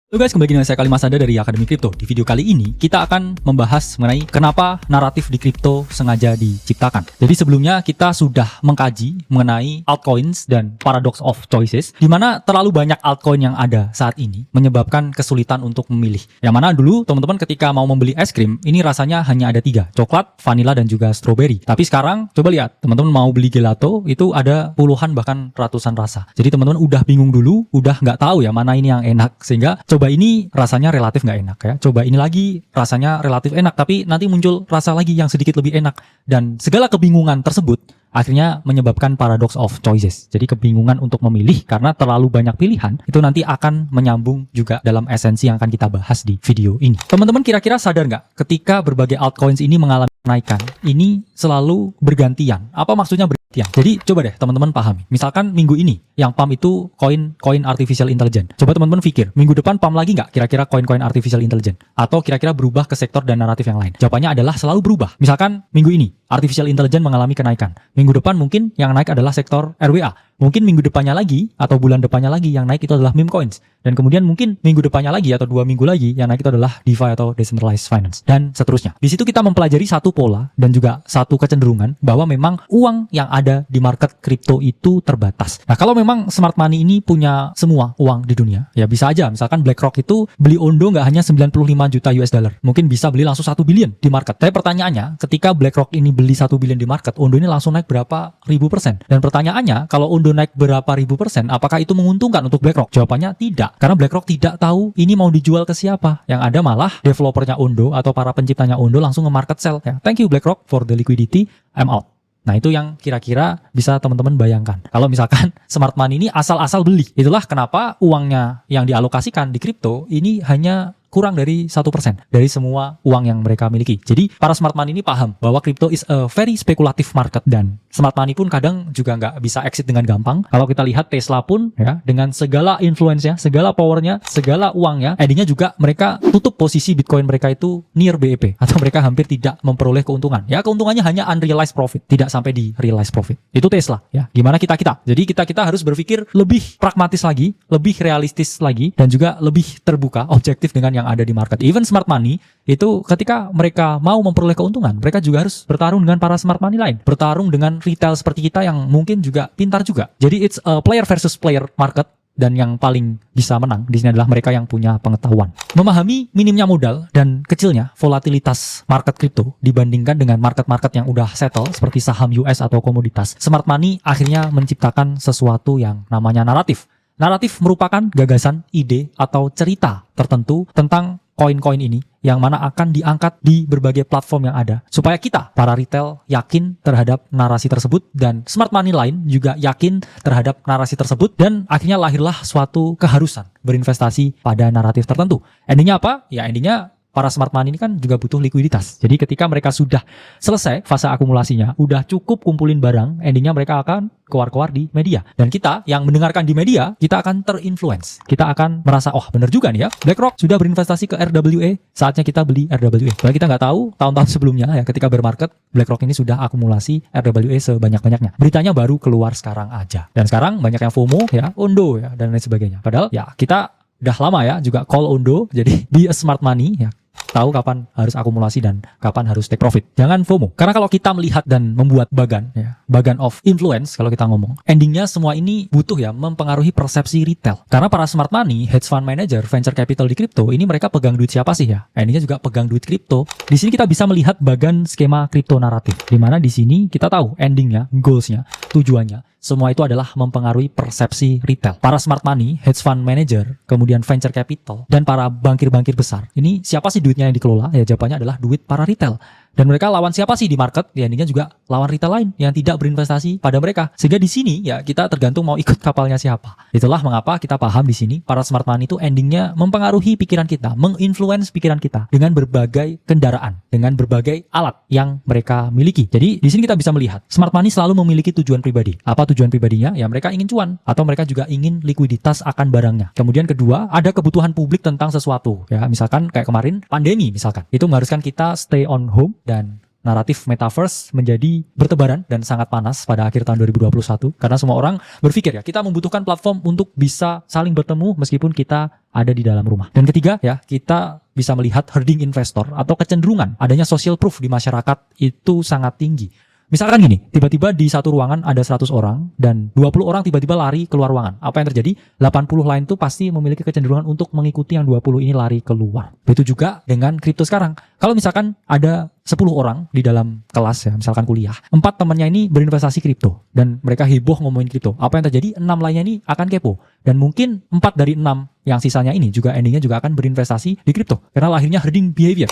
Halo guys, kembali dengan saya Kali Mas Anda dari Akademi Kripto. Di video kali ini kita akan membahas mengenai kenapa naratif di kripto sengaja diciptakan. Jadi sebelumnya kita sudah mengkaji mengenai altcoins dan paradox of choices, di mana terlalu banyak altcoin yang ada saat ini menyebabkan kesulitan untuk memilih. Yang mana dulu teman-teman ketika mau membeli es krim, ini rasanya hanya ada 3, coklat, vanilla, dan juga strawberry. Tapi sekarang coba lihat, teman-teman mau beli gelato itu ada puluhan bahkan ratusan rasa. Jadi teman-teman udah bingung dulu, udah nggak tahu ya mana ini yang enak, sehingga coba ini rasanya relatif nggak enak ya. Coba ini lagi rasanya relatif enak, tapi nanti muncul rasa lagi yang sedikit lebih enak. Dan segala kebingungan tersebut akhirnya menyebabkan paradox of choices. Jadi kebingungan untuk memilih karena terlalu banyak pilihan, itu nanti akan menyambung juga dalam esensi yang akan kita bahas di video ini. Teman-teman kira-kira sadar nggak ketika berbagai altcoins ini mengalami kenaikan, ini selalu bergantian? Apa maksudnya bergantian? Jadi coba deh teman-teman pahami. Misalkan minggu ini yang pump itu koin artificial intelligence. Coba teman-teman pikir, minggu depan pump lagi nggak kira-kira koin-koin artificial intelligence? Atau kira-kira berubah ke sektor dan naratif yang lain? Jawabannya adalah selalu berubah. Misalkan minggu ini artificial intelligence mengalami kenaikan. Minggu depan mungkin yang naik adalah sektor RWA. Mungkin minggu depannya lagi atau bulan depannya lagi yang naik itu adalah meme coins. Dan kemudian mungkin minggu depannya lagi atau 2 minggu lagi yang naik itu adalah DeFi atau decentralized finance. Dan seterusnya. Di situ kita mempelajari satu pola dan juga satu kecenderungan bahwa memang uang yang ada di market kripto itu terbatas. Nah, kalau memang smart money ini punya semua uang di dunia, ya bisa aja. Misalkan BlackRock itu beli Ondo nggak hanya 95 juta US dollar. Mungkin bisa beli langsung 1 billion di market. Tapi pertanyaannya, ketika BlackRock ini beli 1 billion di market, Ondo ini langsung naik berapa ribu persen? Dan pertanyaannya, kalau Ondo naik berapa ribu persen, apakah itu menguntungkan untuk BlackRock? Jawabannya tidak. Karena BlackRock tidak tahu ini mau dijual ke siapa. Yang ada malah developernya Ondo atau para penciptanya Ondo langsung nge-market sell. Ya, thank you BlackRock for the liquidity, I'm out. Nah, itu yang kira-kira bisa teman-teman bayangkan. Kalau misalkan smart money ini asal-asal beli. Itulah kenapa uangnya yang dialokasikan di kripto ini hanya kurang dari 1% dari semua uang yang mereka miliki. Jadi para smart money ini paham bahwa crypto is a very speculative market, dan smart money pun kadang juga nggak bisa exit dengan gampang. Kalau kita lihat Tesla pun ya, dengan segala influence-nya, segala power-nya, segala uangnya, endingnya juga mereka tutup posisi Bitcoin mereka itu near BEP, atau mereka hampir tidak memperoleh keuntungan. Ya, keuntungannya hanya unrealized profit, tidak sampai di realized profit. Itu Tesla ya. Gimana kita? Jadi kita harus berpikir lebih pragmatis lagi, lebih realistis lagi, dan juga lebih terbuka, objektif dengan yang ada di market. Even smart money itu ketika mereka mau memperoleh keuntungan, mereka juga harus bertarung dengan para smart money lain, bertarung dengan retail seperti kita yang mungkin juga pintar juga. Jadi it's a player versus player market, dan yang paling bisa menang di sini adalah mereka yang punya pengetahuan. Memahami minimnya modal dan kecilnya volatilitas market kripto dibandingkan dengan market-market yang udah settle seperti saham US atau komoditas, smart money akhirnya menciptakan sesuatu yang namanya naratif. Naratif merupakan gagasan, ide, atau cerita tertentu tentang koin-koin ini yang mana akan diangkat di berbagai platform yang ada supaya kita, para retail, yakin terhadap narasi tersebut, dan smart money lain juga yakin terhadap narasi tersebut, dan akhirnya lahirlah suatu keharusan berinvestasi pada naratif tertentu. Endingnya apa? Ya, endingnya para smart money ini kan juga butuh likuiditas. Jadi ketika mereka sudah selesai fase akumulasinya, udah cukup kumpulin barang, endingnya mereka akan keluar-keluar di media. Dan kita yang mendengarkan di media, kita akan terinfluence. Kita akan merasa, oh bener juga nih ya, BlackRock sudah berinvestasi ke RWA, saatnya kita beli RWA. Soalnya kita nggak tahu, tahun-tahun sebelumnya ya, ketika bear market, BlackRock ini sudah akumulasi RWA sebanyak-banyaknya. Beritanya baru keluar sekarang aja. Dan sekarang banyak yang FOMO ya, Ondo ya, dan lain sebagainya. Padahal ya kita udah lama ya juga call Ondo, jadi be a smart money ya. Tahu kapan harus akumulasi dan kapan harus take profit. Jangan FOMO. Karena kalau kita melihat dan membuat bagan, ya, bagan of influence kalau kita ngomong, endingnya semua ini butuh ya mempengaruhi persepsi retail. Karena para smart money, hedge fund manager, venture capital di kripto, ini mereka pegang duit siapa sih ya? Endingnya juga pegang duit kripto. Di sini kita bisa melihat bagan skema kripto naratif. Di mana di sini kita tahu endingnya, goalsnya, tujuannya. Semua itu adalah mempengaruhi persepsi retail. Para smart money, hedge fund manager, kemudian venture capital, dan para bankir-bankir besar. Ini siapa sih duitnya yang dikelola? Ya, jawabannya adalah duit para retail. Dan mereka lawan siapa sih di market? Ya, intinya juga lawan retail lain yang tidak berinvestasi pada mereka. Sehingga di sini ya kita tergantung mau ikut kapalnya siapa. Itulah mengapa kita paham di sini para smart money itu endingnya mempengaruhi pikiran kita, menginfluence pikiran kita dengan berbagai kendaraan, dengan berbagai alat yang mereka miliki. Jadi di sini kita bisa melihat smart money selalu memiliki tujuan pribadi. Apa tujuan pribadinya? Ya mereka ingin cuan, atau mereka juga ingin likuiditas akan barangnya. Kemudian kedua, ada kebutuhan publik tentang sesuatu. Ya, misalkan kayak kemarin pandemi misalkan. Itu mengharuskan kita stay on home dan naratif metaverse menjadi bertebaran dan sangat panas pada akhir tahun 2021 karena semua orang berpikir ya kita membutuhkan platform untuk bisa saling bertemu meskipun kita ada di dalam rumah. Dan ketiga ya, kita bisa melihat herding investor atau kecenderungan adanya social proof di masyarakat itu sangat tinggi. Misalkan gini, tiba-tiba di satu ruangan ada 100 orang dan 20 orang tiba-tiba lari keluar ruangan. Apa yang terjadi? 80 lain tuh pasti memiliki kecenderungan untuk mengikuti yang 20 ini lari keluar. Begitu juga dengan kripto sekarang. Kalau misalkan ada 10 orang di dalam kelas ya, misalkan kuliah, 4 temannya ini berinvestasi kripto dan mereka heboh ngomongin kripto. Apa yang terjadi? 6 lainnya ini akan kepo dan mungkin 4 dari 6 yang sisanya ini juga endingnya juga akan berinvestasi di kripto karena lahirnya herding behavior.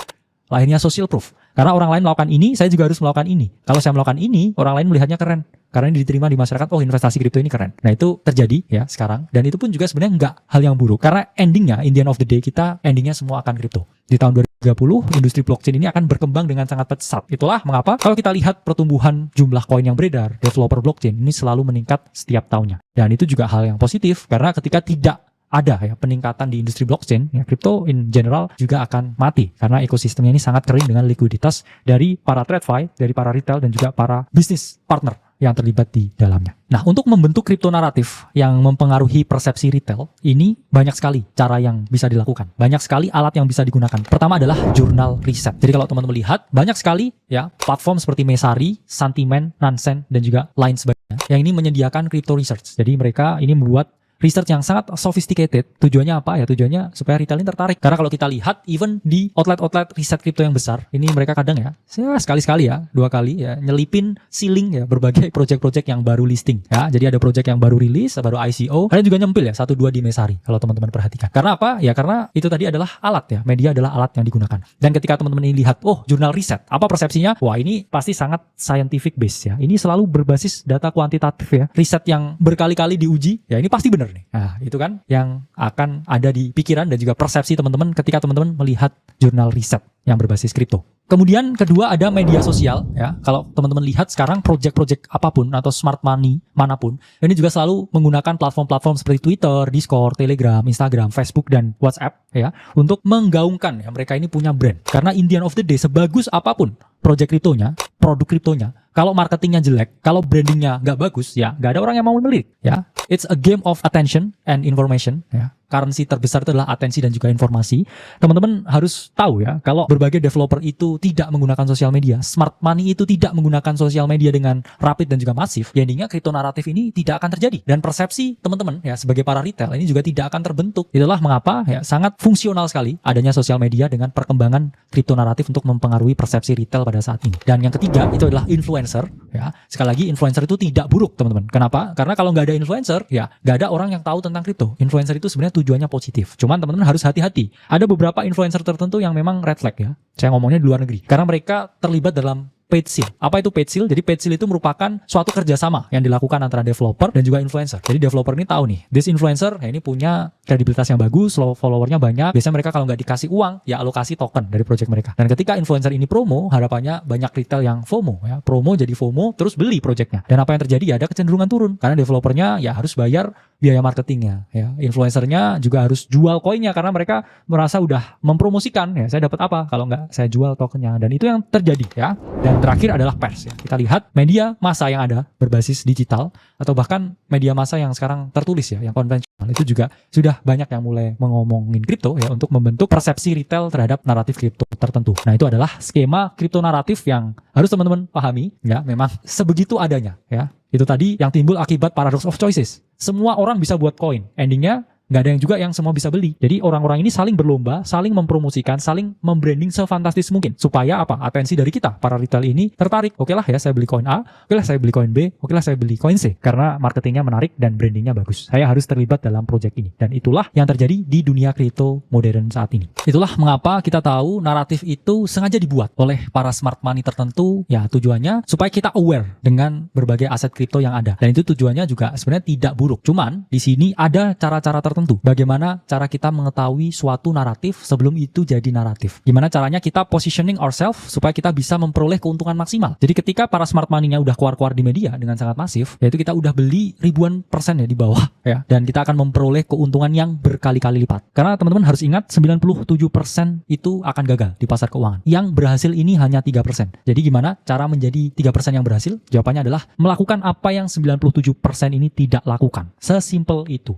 Lahirnya social proof. Karena orang lain melakukan ini, saya juga harus melakukan ini. Kalau saya melakukan ini, orang lain melihatnya keren. Karena ini diterima di masyarakat, oh investasi kripto ini keren. Nah itu terjadi ya sekarang. Dan itu pun juga sebenarnya nggak hal yang buruk. Karena endingnya, in the end of the day, kita endingnya semua akan kripto. Di tahun 2030, industri blockchain ini akan berkembang dengan sangat pesat. Itulah mengapa kalau kita lihat pertumbuhan jumlah koin yang beredar, developer blockchain ini selalu meningkat setiap tahunnya. Dan itu juga hal yang positif, karena ketika tidak ada ya peningkatan di industri blockchain, ya crypto in general juga akan mati karena ekosistemnya ini sangat kering dengan likuiditas dari para TradFi, dari para retail dan juga para bisnis partner yang terlibat di dalamnya. Nah, untuk membentuk kripto naratif yang mempengaruhi persepsi retail, ini banyak sekali cara yang bisa dilakukan. Banyak sekali alat yang bisa digunakan. Pertama adalah jurnal riset. Jadi kalau teman-teman lihat, banyak sekali ya platform seperti Messari, Santiment, Nansen dan juga lain sebagainya yang ini menyediakan crypto research. Jadi mereka ini membuat research yang sangat sophisticated. Tujuannya apa ya? Tujuannya supaya retail ini tertarik. Karena kalau kita lihat even di outlet-outlet riset kripto yang besar, ini mereka kadang ya sekali-sekali ya, 2 kali ya nyelipin ceiling ya berbagai project-project yang baru listing ya. Jadi ada project yang baru rilis, baru ICO. Kalian juga nyempil ya 1-2 di Messari kalau teman-teman perhatikan. Karena apa? Ya karena itu tadi adalah alat ya. Media adalah alat yang digunakan. Dan ketika teman-teman ini lihat, oh jurnal riset, apa persepsinya? Wah ini pasti sangat scientific base ya. Ini selalu berbasis data kuantitatif ya. Riset yang berkali-kali diuji, ya ini pasti benar. Nah, itu kan yang akan ada di pikiran dan juga persepsi teman-teman ketika teman-teman melihat jurnal riset yang berbasis kripto. Kemudian kedua ada media sosial ya. Kalau teman-teman lihat sekarang project-project apapun atau smart money manapun, ini juga selalu menggunakan platform-platform seperti Twitter, Discord, Telegram, Instagram, Facebook dan WhatsApp ya untuk menggaungkan ya mereka ini punya brand. Karena in the end of the day sebagus apapun project kriptonya, produk kriptonya, kalau marketingnya jelek, kalau brandingnya nggak bagus, ya nggak ada orang yang mau melirik. Ya, it's a game of attention and information. Ya, currency terbesar itu adalah atensi dan juga informasi. Teman-teman harus tahu ya, kalau berbagai developer itu tidak menggunakan sosial media, smart money itu tidak menggunakan sosial media dengan rapid dan juga masif, ya intinya kripto naratif ini tidak akan terjadi. Dan persepsi teman-teman ya sebagai para retail ini juga tidak akan terbentuk. Itulah mengapa ya sangat fungsional sekali adanya sosial media dengan perkembangan kripto naratif untuk mempengaruhi persepsi retail pada saat ini. Dan yang ketiga itu adalah influencer. Ya, sekali lagi influencer itu tidak buruk teman-teman. Kenapa? Karena kalau nggak ada influencer, ya nggak ada orang yang tahu tentang kripto. Influencer itu sebenarnya tujuannya positif. Cuman teman-teman harus hati-hati. Ada beberapa influencer tertentu yang memang red flag ya. Saya ngomongnya di luar negeri. Karena mereka terlibat dalam paid seal. Apa itu paid seal? Jadi paid seal itu merupakan suatu kerjasama yang dilakukan antara developer dan juga influencer. Jadi developer ini tahu nih, this influencer ya ini punya kredibilitas yang bagus, followernya banyak. Biasanya mereka kalau nggak dikasih uang, ya alokasi token dari project mereka. Dan ketika influencer ini promo, harapannya banyak retail yang FOMO ya. Promo jadi FOMO, terus beli projectnya. Dan apa yang terjadi? Ya ada kecenderungan turun. Karena developernya ya harus bayar biaya marketingnya ya. Influencernya juga harus jual koinnya karena mereka merasa udah mempromosikan ya. Saya dapat apa kalau nggak saya jual tokennya. Dan itu yang terjadi ya. Dan terakhir adalah pers ya. Kita lihat media massa yang ada berbasis digital atau bahkan media massa yang sekarang tertulis ya, yang konvensional itu juga sudah banyak yang mulai ngomongin kripto ya untuk membentuk persepsi retail terhadap naratif kripto tertentu. Nah, itu adalah skema kripto naratif yang harus teman-teman pahami ya, memang sebegitu adanya ya. Itu tadi yang timbul akibat paradox of choices. Semua orang bisa buat koin. Endingnya nggak ada yang juga yang semua bisa beli. Jadi orang-orang ini saling berlomba, saling mempromosikan, saling membranding sefantastis mungkin. Supaya apa? Atensi dari kita, para retail ini tertarik. Oke lah ya saya beli koin A, oke lah saya beli koin B, oke lah saya beli koin C. Karena marketingnya menarik dan brandingnya bagus. Saya harus terlibat dalam project ini. Dan itulah yang terjadi di dunia kripto modern saat ini. Itulah mengapa kita tahu naratif itu sengaja dibuat oleh para smart money tertentu. Ya tujuannya supaya kita aware dengan berbagai aset kripto yang ada. Dan itu tujuannya juga sebenarnya tidak buruk. Cuman di sini ada cara-cara tertentu tertentu. Bagaimana cara kita mengetahui suatu naratif sebelum itu jadi naratif? Gimana caranya kita positioning ourselves supaya kita bisa memperoleh keuntungan maksimal? Jadi ketika para smart money-nya udah keluar-keluar di media dengan sangat masif, yaitu kita udah beli ribuan persen ya di bawah ya, dan kita akan memperoleh keuntungan yang berkali-kali lipat. Karena teman-teman harus ingat 97% itu akan gagal di pasar keuangan. Yang berhasil ini hanya 3%. Jadi gimana cara menjadi 3% yang berhasil? Jawabannya adalah melakukan apa yang 97% ini tidak lakukan. Sesimpel itu.